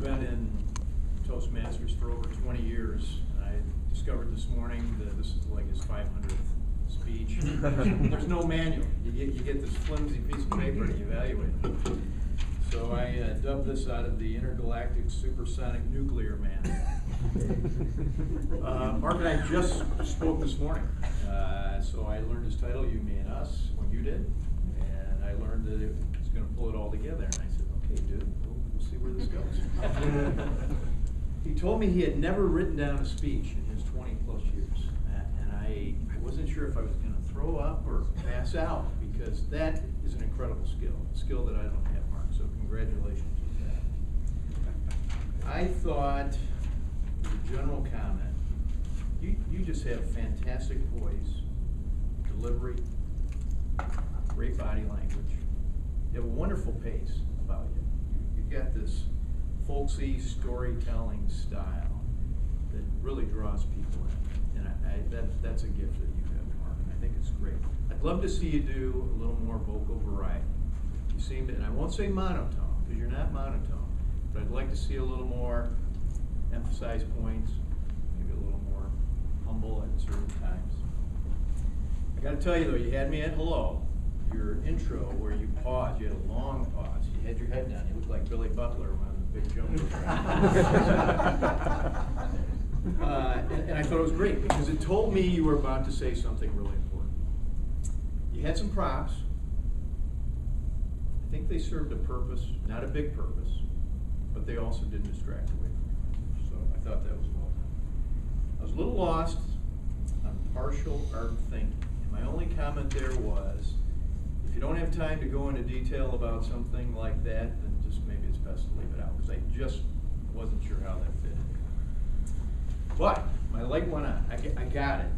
been in Toastmasters for over 20 years. And I discovered this morning that this is like his 500th speech. There's no manual. You get this flimsy piece of paper to evaluate it. So I dubbed this out of the Intergalactic Supersonic Nuclear Man. Mark and I just spoke this morning. So I learned his title, You, Me, and Us, when you did. And I learned that it was going to pull it all together. And I said, okay, dude, we'll see where this goes. He told me he had never written down a speech in his 20 plus years. And I wasn't sure if I was going to throw up or pass out, because that is an incredible skill, a skill that I don't have, Mark. So congratulations with that. I thought, as a general comment, you just have fantastic voice, delivery, great body language. You have a wonderful pace about you. You've got this folksy storytelling style that really draws people in. And that's a gift that you have, Mark, and I think it's great. I'd love to see you do a little more vocal variety. You seem to, and I won't say monotone, because you're not monotone, but I'd like to see a little more emphasized points, maybe a little more humble at certain times. I gotta tell you though, you had me at hello. Your intro where you paused, you had a long pause. You had your head down. You looked like Billy Butler on the Big And I thought it was great because it told me you were about to say something really important. You had some props. I think they served a purpose, not a big purpose, but they also didn't distract away from you. So I thought that was well done. I was a little lost on partial art thinking. And my only comment there was, if you don't have time to go into detail about something like that, then just maybe it's best to leave it out, because I just wasn't sure how that fit in. But my light went on. I got it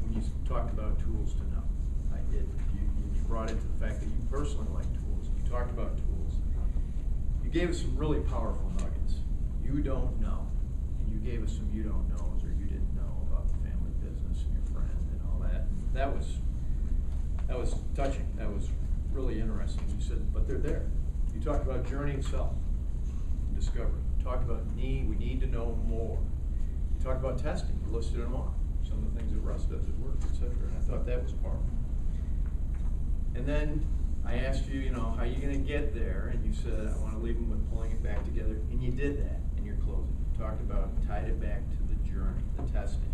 when you talked about tools to know. I did. You brought it to the fact that you personally like tools. You talked about tools. You gave us some really powerful nuggets. You don't know. And you gave us some you don't knows or you didn't know about the family business and your friend and all that. That was touching. That was really interesting. You said, but they're there. You talked about journeying self and discovery. You talked about we need to know more. You talked about testing. You listed them off. Some of the things that Russ does at work, etc. And I thought that was powerful. And then I asked you, how you going to get there? And you said, I want to leave them with pulling it back together. And you did that in your closing. You talked about, tied it back to the journey, the testing.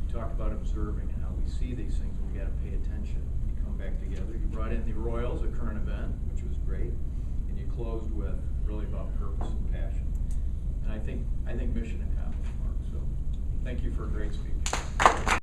You talked about observing and how we see these things and we got to pay attention. You come back together. You brought in the Royals, a current event, which was great. And you closed with really about purpose and passion. And I think mission accomplished, Mark. So thank you for a great speech.